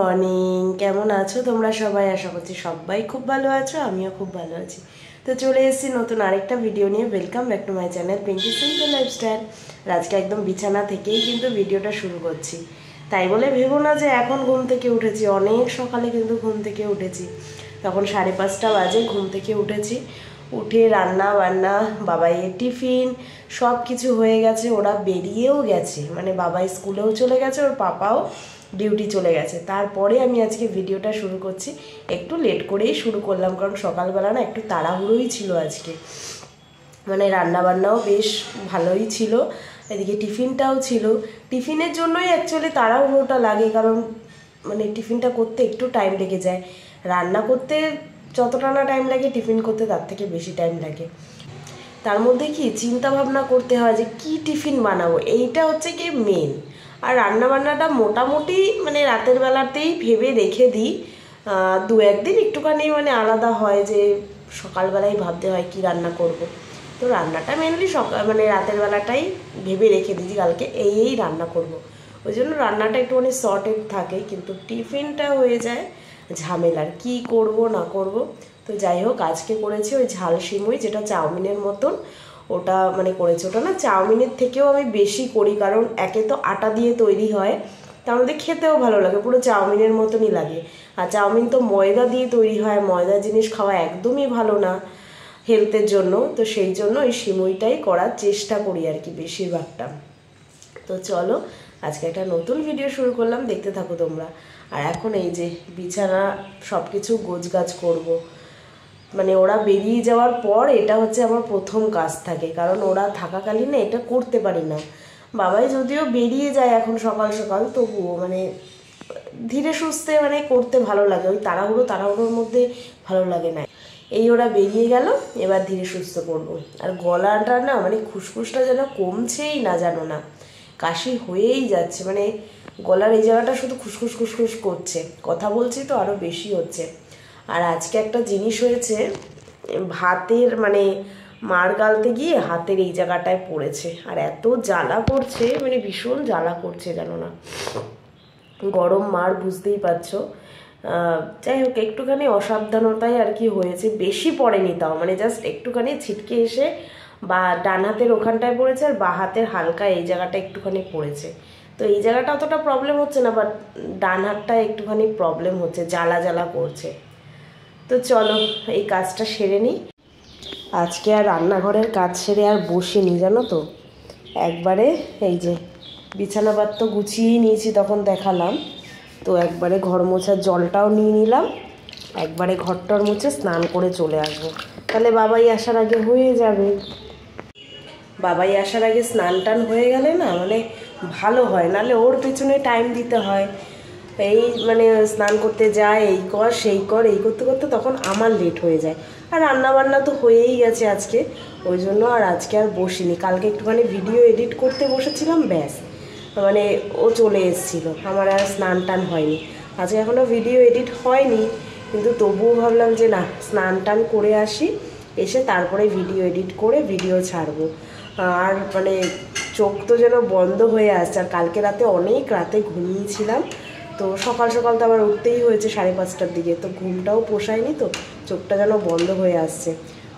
Morning, কেমন আছো তোমরা সবাই? আশা করছি সবাই খুব ভালো আছো, আমিও খুব ভালো আছি। তো চলে এসেছি নতুন আরেকটা ভিডিও নিয়ে। Welcome back to my channel Pinki simple lifestyle. আজকে একদম বিছানা থেকেই কিন্তু ভিডিওটা শুরু করছি। তাই বলে ভেবো না যে এখন ঘুম থেকে উঠেছি, অনেক সকালে কিন্তু ঘুম থেকে উঠেছি। তখন 5:30 বাজে ঘুম থেকে উঠেছি। উঠে রান্না বান্না, বাবাইয়ের টিফিন সব কিছু হয়ে গেছে। ওরা বেরিয়েও গেছে, মানে বাবাই স্কুলেও চলে গেছে, ওর পাপাও ডিউটি চলে গেছে। তারপরে আমি আজকে ভিডিওটা শুরু করছি। একটু লেট করেই শুরু করলাম, কারণ সকালবেলা না একটু তাড়াহুড়োই ছিল আজকে। মানে রান্নাবান্নাও বেশ ভালোই ছিল, এদিকে টিফিনটাও ছিল। টিফিনের জন্যই অ্যাকচুয়ালি তাড়াহুড়োটা লাগে, কারণ মানে টিফিনটা করতে একটু টাইম লেগে যায়। রান্না করতে যতটা না টাইম লাগে, টিফিন করতে তার থেকে বেশি টাইম লাগে। তার মধ্যে কি চিন্তা ভাবনা করতে হয় যে কি টিফিন বানাবো, এইটা হচ্ছে কি মেন। আর রান্নাবান্নাটা মোটামুটি মানে রাতের বেলাতেই ভেবে রেখে দিই। দু একদিন একটুখানি মানে আলাদা হয় যে সকালবেলায় ভাবতে হয় কি রান্না করব। তো রান্নাটা মেনলি মানে রাতের বেলাটাই ভেবে রেখে দিই যে কালকে এই রান্না করব। ওই জন্য রান্নাটা একটুখানি শর্টেড থাকে, কিন্তু টিফিনটা হয়ে যায় ঝামেলার, কি করব না করব। তো যাই হোক, আজকে করেছি ওই ঝাল সিমুই, যেটা চাউমিনের মতন। ওটা মানে করেছি, ওটা না চাউমিনের থেকেও আমি বেশি করি, কারণ একে তো আটা দিয়ে তৈরি হয়, তার মধ্যে খেতেও ভালো লাগে, পুরো চাউমিনের মতনই লাগে। আর চাউমিন তো ময়দা দিয়ে তৈরি হয়, ময়দা জিনিস খাওয়া একদমই ভালো না হেলথের জন্য। তো সেই জন্য ওই সিমুইটাই করার চেষ্টা করি আর কি বেশিরভাগটা। তো চলো আজকে একটা নতুন ভিডিও শুরু করলাম, দেখতে থাকো তোমরা। আর এখন এই যে বিছানা সব কিছু গোছগাছ করব। মানে ওরা বেরিয়ে যাওয়ার পর এটা হচ্ছে আমার প্রথম কাজ থাকে, কারণ ওরা থাকাকালীন না এটা করতে পারি না। বাবাই যদিও বেরিয়ে যায় এখন সকাল সকাল, তবুও মানে ধীরে সুস্থে মানে করতে ভালো লাগে, ওই তাড়াহুড়োর মধ্যে ভালো লাগে না। এই ওরা বেরিয়ে গেল, এবার ধীরে সুস্থ করবো। আর গলাটা না মানে খুসখুসটা যেন কমছেই না, জানো না, কাশি হয়েই যাচ্ছে। মানে গলার এই জায়গাটা শুধু খুসখুস খুসখুস করছে, কথা বলছি তো আরও বেশি হচ্ছে। আর আজকে একটা জিনিস হয়েছে, ভাতের মানে মাড় গালতে গিয়ে হাতের এই জায়গাটায় পড়েছে, আর এত জ্বালা করছে, মানে ভীষণ জ্বালা করছে, জানো না। গরম মাড়, বুঝতেই পারছো। যাই হোক, একটুখানি অসাবধানতাই আর কি হয়েছে, বেশি পড়েনি তাও, মানে জাস্ট একটুখানি ছিটকে এসে বা ডান হাতের ওখানটায় পড়েছে, আর বাঁ হাতের হালকা এই জায়গাটা একটুখানি পড়েছে। তো এই জায়গাটা অতটা প্রবলেম হচ্ছে না, বাট ডান হাতটায় একটুখানি প্রবলেম হচ্ছে, জ্বালা জ্বালা করছে। তো চলো এই কাজটা সেরে নিই। আজকে আর রান্নাঘরের কাজ সেরে আর বসিনি, জানো তো, একবারে এই যে বিছানাপাত তো গুছিয়েই নিয়েছি, তখন দেখালাম। তো একবারে ঘর মোছার জলটাও নিয়ে নিলাম, একবারে ঘরটর মুছে স্নান করে চলে আসবো, তাহলে বাবাই আসার আগে হয়ে যাবে। বাবাই আসার আগে স্নান টান হয়ে গেলে না মানে ভালো হয়, নাহলে ওর পেছনে টাইম দিতে হয়। এই মানে স্নান করতে যায়, এই কর সেই কর, এই করতে করতে তখন আমার লেট হয়ে যায়। আর রান্নাবান্না তো হয়েই গেছে আজকে, ওই জন্য আর আজকে আর বসিনি। কালকে একটুখানি ভিডিও এডিট করতে বসেছিলাম, ব্যাস মানে ও চলে এসেছিলো, আমার আর স্নান টান হয়নি। আজকে এখনও ভিডিও এডিট হয়নি, কিন্তু তবুও ভাবলাম যে না, স্নান টান করে আসি, এসে তারপরে ভিডিও এডিট করে ভিডিও ছাড়বো। আর মানে চোখ তো যেন বন্ধ হয়ে আসছে, আর কালকে রাতে অনেক রাতে ঘুমিয়েছিলাম, তো সকাল সকাল তো আবার উঠতেই হয়েছে 5:30টার দিকে, তো ঘুমটাও পোষায়নি, তো চোখটা যেন বন্ধ হয়ে আসছে।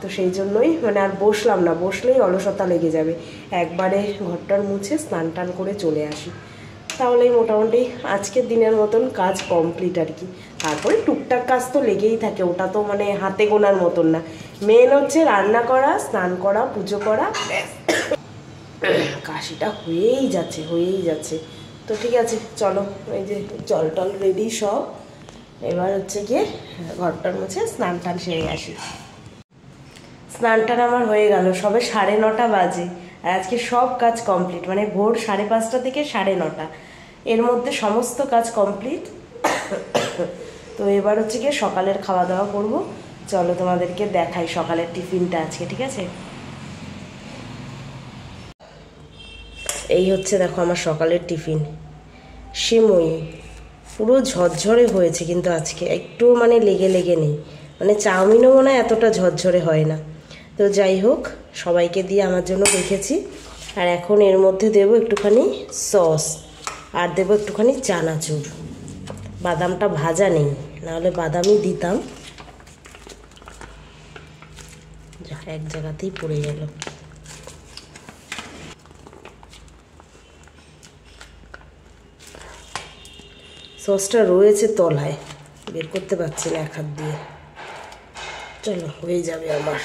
তো সেই জন্যই মানে আর বসলাম না, বসলেই অলসতা লেগে যাবে। একবারে ঘরটার মুছে স্নান টান করে চলে আসি, তাহলেই মোটামুটি আজকের দিনের মতন কাজ কমপ্লিট আর কি। তারপরে টুকটাক কাজ তো লেগেই থাকে, ওটা তো মানে হাতে গোনার মতন না। মেন হচ্ছে রান্না করা, স্নান করা, পুজো করা। কাশিটা হয়েই যাচ্ছে। তো ঠিক আছে, চলো এই যে জল টল রেডি সব, এবার হচ্ছে গিয়ে ঘরটার মুছে স্নান টান সেরে আসি। স্নান টান আমার হয়ে গেল, সবে 9:30 বাজে, আর আজকে সব কাজ কমপ্লিট, মানে ভোর 5:30 থেকে 9:30 এর মধ্যে সমস্ত কাজ কমপ্লিট। তো এবার হচ্ছে গিয়ে সকালের খাওয়া দাওয়া করবো। চলো তোমাদেরকে দেখাই সকালের টিফিনটা আজকে, ঠিক আছে। এই হচ্ছে দেখো আমার সকালের টিফিন, সিমুই পুরো ঝরঝরে হয়েছে, কিন্তু আজকে একটু মানে লেগে নেই, মানে চাউমিনও মনে হয় এতটা ঝরঝরে হয় না। তো যাই হোক, সবাইকে দিয়ে আমার জন্য রেখেছি। আর এখন এর মধ্যে দেবো একটুখানি সস, আর দেবো একটুখানি চানাচুর, বাদামটা ভাজা নেই, নাহলে বাদামই দিতাম। যা এক জায়গাতেই পড়ে গেল। সসটা রয়েছে তলায়, বের করতে পারছি না এক হাত দিয়ে। চলো হয়ে যাবে আমার।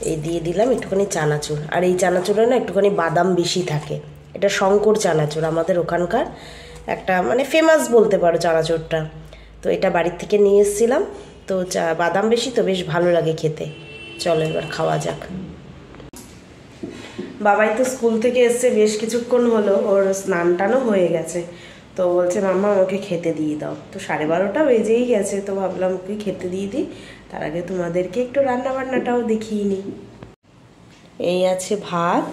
এই দিয়ে দিলাম একটুখানি চানাচুর, আর এই চানাচুরে না একটুখানি বাদাম বেশি থাকে। এটা শঙ্কর চানাচুর, আমাদের ওখানকার একটা মানে ফেমাস বলতে পারো চানাচুরটা। তো এটা বাড়ির থেকে নিয়ে এসেছিলাম, তো বাদাম বেশি তো বেশ ভালো লাগে খেতে। চলো এবার খাওয়া যাক। বাবাই তো স্কুল থেকে এসছে বেশ কিছুক্ষণ হলো, ওর স্নান টানও হয়ে গেছে। তো বলছে মাম্মা আমাকে খেতে দিয়ে দাও। তো 12:30টা বেজেই গেছে, তো ভাবলাম ওকে খেতে দিয়ে দিই, তার আগে তোমাদেরকে একটু রান্না বান্নাটাও দেখিয়ে নিই। এই আছে ভাত,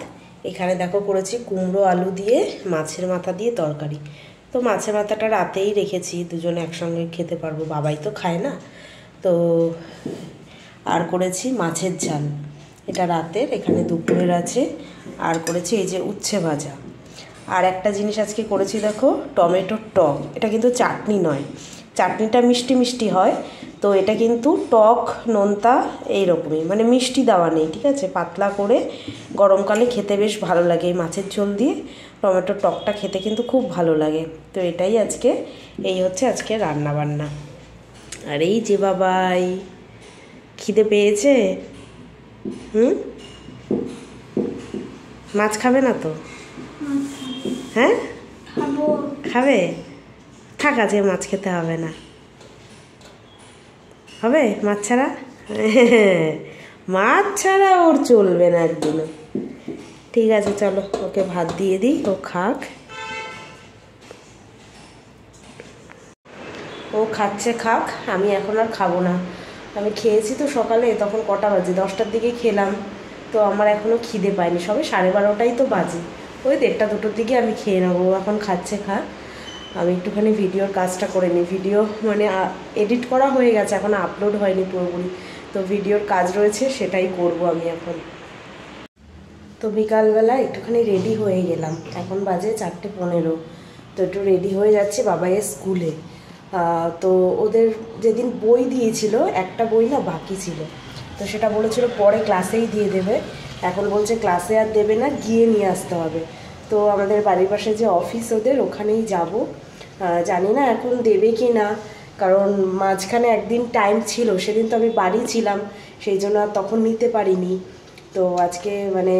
এখানে দেখো করেছি কুমড়ো আলু দিয়ে মাছের মাথা দিয়ে তরকারি। তো মাছের মাথাটা রাতেই রেখেছি, দুজনে একসঙ্গে খেতে পারবো, বাবাই তো খায় না। তো আর করেছি মাছের ঝাল, এটা রাতের, এখানে দুপুরের আছে। আর করেছি এই যে উচ্ছে ভাজা। আর একটা জিনিস আজকে করেছি দেখো, টমেটোর টক। এটা কিন্তু চাটনি নয়, চাটনিটা মিষ্টি মিষ্টি হয়, তো এটা কিন্তু টক নোনতা এইরকমই, মানে মিষ্টি দেওয়া নেই, ঠিক আছে। পাতলা করে গরমকালে খেতে বেশ ভালো লাগে, এই মাছের ঝোল দিয়ে টমেটোর টকটা খেতে কিন্তু খুব ভালো লাগে। তো এটাই আজকে, এই হচ্ছে আজকে রান্না বান্না। আর এই যে বাবাই খিদে পেয়েছে, মাছ খাবে না তো? হ্যাঁ খাবে, থাক আছে, মাছ খেতে হবে না, হবে মাছ ছাড়া। মাছ ছাড়া ওর চলবে না একদিনও। ঠিক আছে চলো ওকে ভাত দিয়ে দিই, ও খাক। ও খাচ্ছে খাক, আমি এখন আর খাবো না। আমি খেয়েছি তো সকালে, তখন কটা বাজে, 10টার দিকে খেলাম, তো আমার এখনও খিদে পায়নি, সবে 12:30টাই তো বাজে, ওই 1টা 2টোর দিকে আমি খেয়ে নেবো। এখন খাচ্ছে খাক, আমি একটুখানি ভিডিওর কাজটা করে নিই। ভিডিও মানে এডিট করা হয়ে গেছে, এখন আপলোড হয়নি পুরোপুরি, তো ভিডিওর কাজ রয়েছে, সেটাই করব আমি এখন। তো বিকালবেলা একটুখানি রেডি হয়ে গেলাম, এখন বাজে 4:15। তো একটু রেডি হয়ে যাচ্ছি বাবাইয়ের স্কুলে। তো ওদের যেদিন বই দিয়েছিল, একটা বই না বাকি ছিল, তো সেটা বলেছিল পরে ক্লাসেই দিয়ে দেবে। এখন বলছে ক্লাসে আর দেবে না, গিয়ে নিয়ে আসতে হবে। তো আমাদের বাড়ির পাশে যে অফিস ওদের, ওখানেই যাব। জানি না এখন দেবে কি না, কারণ মাঝখানে একদিন টাইম ছিল, সেদিন তো আমি বাড়ি ছিলাম, সেই জন্য আর তখন নিতে পারিনি। তো আজকে মানে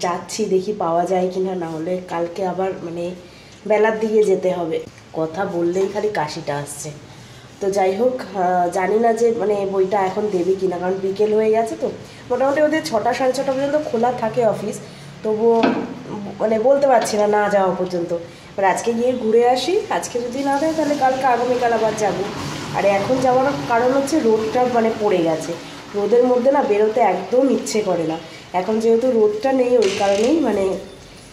যাচ্ছি, দেখি পাওয়া যায় কি না, নাহলে কালকে আবার মানে বেলার দিকে যেতে হবে। কথা বললেই খালি কাশিটা আসছে। তো যাই হোক, জানি না যে মানে বইটা এখন দেবে কি না, কারণ বিকেল হয়ে গেছে তো। মোটামুটি ওদের 6টা 6:30 পর্যন্ত খোলা থাকে অফিস, তবুও মানে বলতে পারছি না, না যাওয়া পর্যন্ত। এবার আজকে গিয়ে ঘুরে আসি, আজকে যদি না দেয় তাহলে কালকে আগামীকাল আবার যাবো। আর এখন যাওয়ার কারণ হচ্ছে রোদটা মানে পড়ে গেছে, রোদের মধ্যে না বেরোতে একদম ইচ্ছে করে না। এখন যেহেতু রোদটা নেই, ওই কারণেই মানে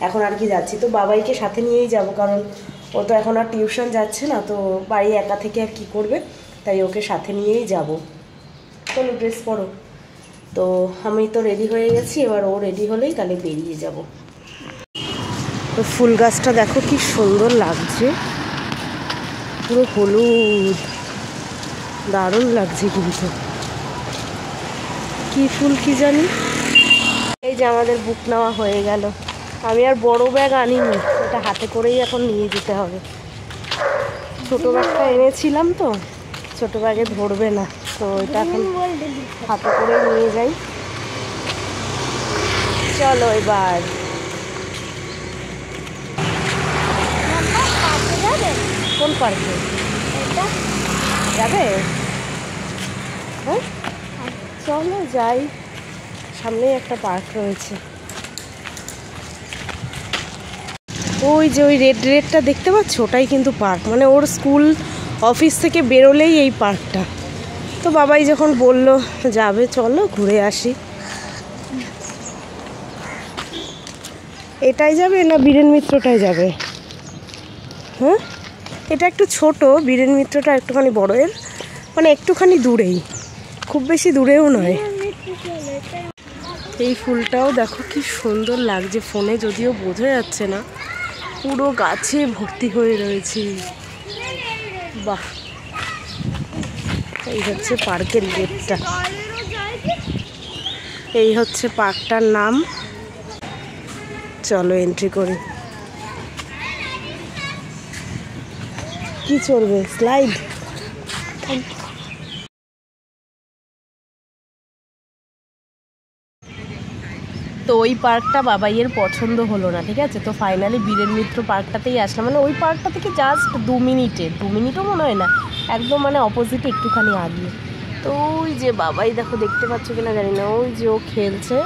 এখন আর কি যাচ্ছি। তো বাবাইকে সাথে নিয়েই যাব, কারণ ও তো এখন আর টিউশন যাচ্ছে না, তো বাড়ি একা থেকে আর কী করবে, তাই ওকে সাথে নিয়েই যাব। চলো ড্রেস পরো। তো আমি তো রেডি হয়ে গেছি, এবার ও রেডি হলেই তাহলে বেরিয়ে যাব। তো ফুল গাছটা দেখো কি সুন্দর লাগছে, পুরো হলুদ, দারুণ লাগছে কিন্তু। কি ফুল কি জানি। এই যে আমাদের বুক নেওয়া হয়ে গেল। আমি আর বড় ব্যাগ আনিনি, এটা হাতে করেই এখন নিয়ে যেতে হবে। ছোট ব্যাগটা এনেছিলাম তো, ছোট ব্যাগে ধরবে না, তো এটা এখন হাতে করে নিয়ে যাই। চলো এবার কোন পার্কে যাবে? হ্যাঁ চলো যাই, সামনেই একটা পার্ক রয়েছে। ওই যে ওই রেড রেডটা দেখতে পাচ্ছ, ওটাই কিন্তু পার্ক, মানে ওর স্কুল অফিস থেকে বেরোলেই এই পার্কটা। তো বাবাই যখন বলল যাবে, চলো ঘুরে আসি। এটাই যাবে না বীরেন মিত্রটাই যাবে? হ্যাঁ এটা একটু ছোট, বীরেন মিত্রটা একটুখানি বড়, এর মানে একটুখানি দূরেই, খুব বেশি দূরেও নয়। এই ফুলটাও দেখো কি সুন্দর লাগছে, ফোনে যদিও বোঝা যাচ্ছে না, পুরো গাছে ভর্তি হয়ে রয়েছে। বাহ, এই হচ্ছে পার্কের গেটটা। এই হচ্ছে পার্কটার নাম। চলো এন্ট্রি করি। কি চলবে? স্লাইড। তো ওই পার্কটা বাবাইয়ের পছন্দ হলো না, ঠিক আছে, তো ফাইনালি বীরেন মিত্র পার্কটাতেই আসলাম। মানে ওই পার্কটা থেকে জাস্ট 2 মিনিটও মনে হয় না, একদম মানে অপোজিটে একটুখানি আগে। তো ওই যে বাবাই দেখো, দেখতে পাচ্ছ কিনা জানি না, ওই যে ও খেলছে।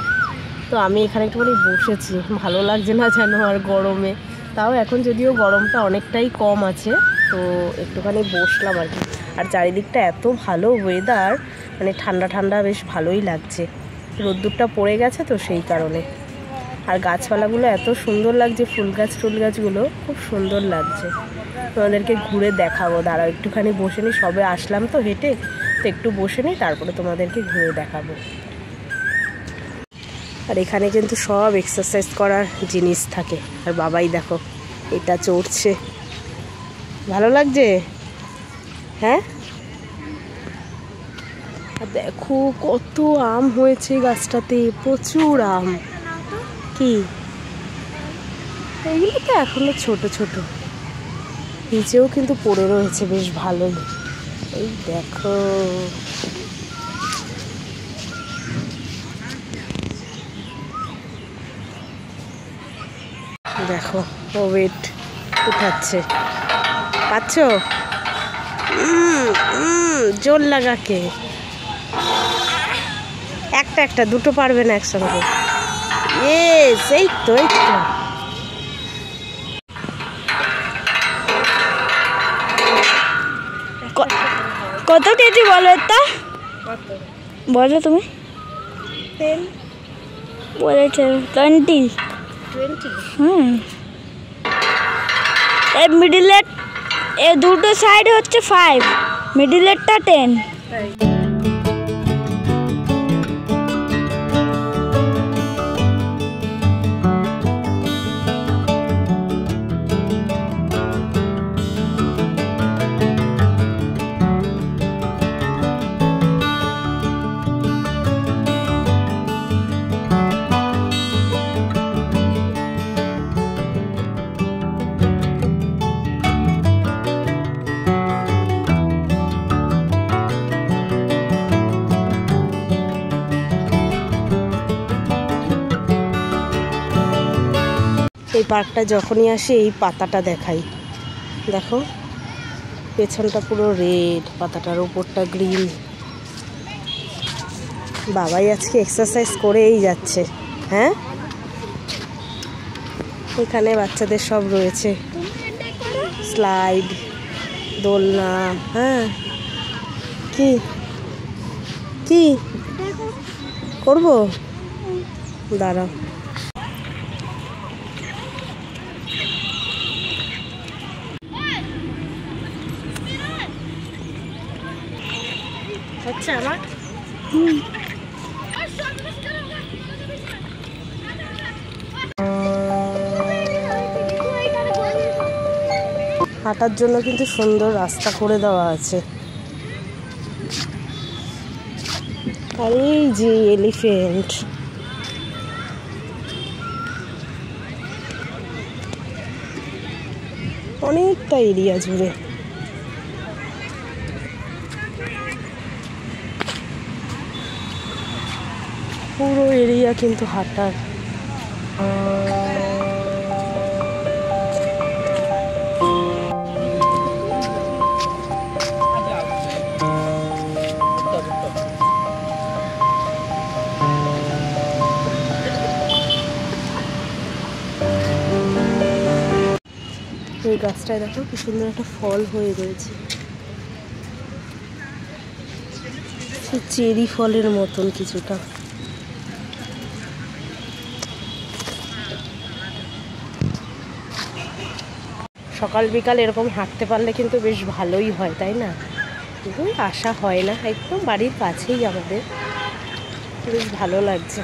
তো আমি এখানে একটুখানি বসেছি, ভালো লাগছে না যেন আর গরমে, তাও এখন যদিও গরমটা অনেকটাই কম আছে, তো একটুখানি বসলাম আর কি। আর চারিদিকটা এত ভালো ওয়েদার, মানে ঠান্ডা ঠান্ডা, বেশ ভালোই লাগছে। রোদ্দুরটা পড়ে গেছে তো সেই কারণে। আর গাছপালাগুলো এত সুন্দর লাগছে, ফুল গাছগুলো খুব সুন্দর লাগছে। তোমাদেরকে ঘুরে দেখাবো, দাঁড়াও একটুখানি বসে নিই, সবে আসলাম তো হেঁটে, তো একটু বসে নিই, তারপরে তোমাদেরকে ঘুরে দেখাবো। আর এখানে কিন্তু সব এক্সারসাইজ করার জিনিস থাকে। আর বাবাই দেখো এটা চড়ছে, ভালো লাগছে। হ্যাঁ, আর দেখো কত আম হয়েছে গাছটাতে, প্রচুর আম। কি এগুলো তো এখনো ছোট ছোট, নিচেও কিন্তু পড়ে রয়েছে বেশ ভালোই। এই দেখো, দেখো ও ওয়েট উঠাচ্ছে, পাচ্ছ? জোর লাগাকে, একটা দুটো পারবে না একসঙ্গে। এই তো কত কেজি বলো এটা? বলো তুমি। 10 বলেছে 20। এই মিডিলের এ দুটো সাইড হচ্ছে 5, মিডিলেরটা 10। এই পার্কটা যখনই আসি এই পাতাটা দেখাই, দেখো পেছনটা পুরো রেড, পাতাটার উপরটা গ্রিন। বাবাই আজকে এক্সারসাইজ করেই যাচ্ছে। হ্যাঁ, এখানে বাচ্চাদের সব রয়েছে, স্লাইড, দোলনা। হ্যাঁ, কি কি করবো, দাঁড়াও। হচ্ছে আমার হাঁটার জন্য কিন্তু সুন্দর রাস্তা করে দেওয়া আছে। আর এই যে এলিফ্যান্ট, অনেকটা এরিয়া জুড়ে। পুরো এরিয়া কিন্তু হাঁটার। এই গাছটায় দেখো কি সুন্দর একটা ফল হয়ে রয়েছে, চেরি ফলের মতন কিছুটা। সকাল বিকাল এরকম হাঁটতে পারলে কিন্তু বেশ ভালোই হয়, তাই না? কিন্তু আসা হয় না, একদম বাড়ির কাছেই আমাদের, বেশ ভালো লাগছে।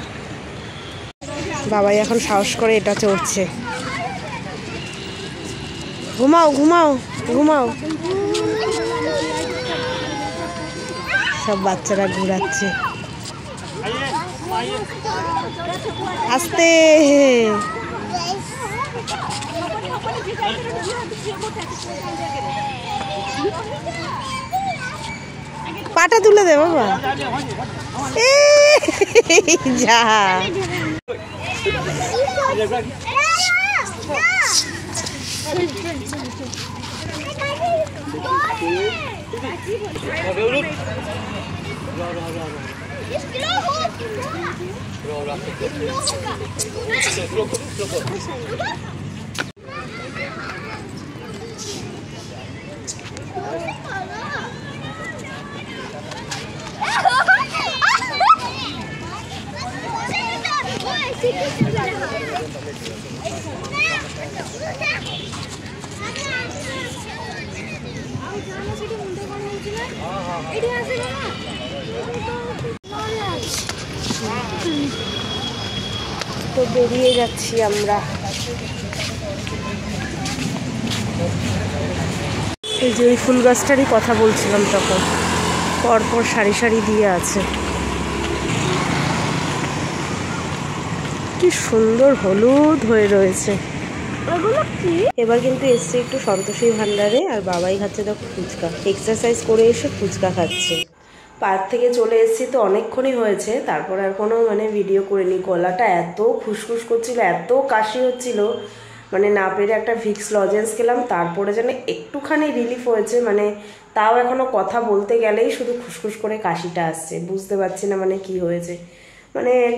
বাবাই এখন সাহস করে এটা চড়ছে। ঘুমাও ঘুমাও ঘুমাও। সব বাচ্চারা ঘুরাচ্ছে। আস্তে পাটা তুলে দে বাবা। যা তো বেরিয়ে যাচ্ছি আমরা। এই যে এই ফুল গাছটারই কথা বলছিলাম, তখন পরপর সারি সারি দিয়ে আছে, কি সুন্দর হলুদ হয়ে রয়েছে। এবার কিন্তু এসছে একটু সন্তোষী ভান্ডারে, আর বাবাই খাচ্ছে দেখো ফুচকা। এক্সারসাইজ করে এসে ফুচকা খাচ্ছে। পার্ক থেকে চলে এসেছি তো অনেকক্ষণই হয়েছে, তারপর আর কোনো ভিডিও করিনি। গলাটা এত খুসখুস করছিল, এত কাশি হচ্ছিল, না পেরে একটা ভিক্স লজেন্স খেলাম, তারপরে যেন একটুখানি রিলিফ হয়েছে। তাও এখনও কথা বলতে গেলেই শুধু খুসখুস করে কাশিটা আসছে। বুঝতে পারছি না কি হয়েছে।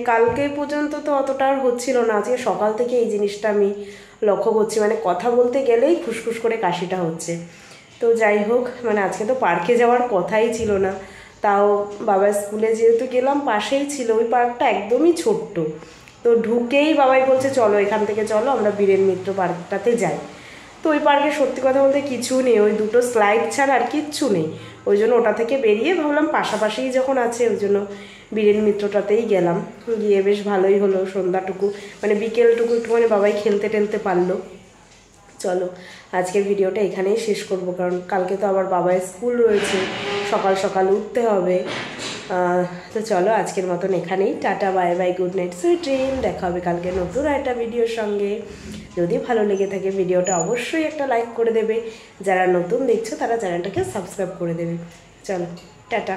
কালকে পর্যন্ত তো অতটা আর হচ্ছিল না, আজকে সকাল থেকে এই জিনিসটা আমি লক্ষ্য করছি। কথা বলতে গেলেই খুসখুস করে কাশিটা হচ্ছে। তো যাই হোক, আজকে তো পার্কে যাওয়ার কথাই ছিল না, তাও বাবার স্কুলে যেহেতু গেলাম, পাশেই ছিল ওই পার্কটা, একদমই ছোট্ট। তো ঢুকেই বাবাই বলছে চলো এখান থেকে চলো আমরা বীরেন মিত্র পার্কটাতে যাই। তো ওই পার্কে সত্যি কথা বলতে কিছু নেই, ওই দুটো স্লাইড ছাড়া আর কিচ্ছু নেই। ওই জন্য ওটা থেকে বেরিয়ে ভাবলাম পাশাপাশিই যখন আছে, ওই জন্য বীরেন মিত্রটাতেই গেলাম। গিয়ে বেশ ভালোই হলো, সন্ধ্যাটুকু বিকেলটুকু একটুখানি বাবাই খেলতে টেলতে পারলো। চলো আজকের ভিডিওটা এখানেই শেষ করব, কারণ কালকে তো আবার বাবার স্কুল রয়েছে, সকাল সকাল উঠতে হবে। তো চলো আজকের মতন এখানেই, tata bye bye, good night, sweet dream. দেখা হবে কালকে নতুন একটা ভিডিওর সঙ্গে। যদি ভালো লেগে থাকে ভিডিওটা অবশ্যই একটা লাইক করে দেবে, যারা নতুন দেখছো তারা চ্যানেলটাকে সাবস্ক্রাইব করে দেবে। চলো টাটা।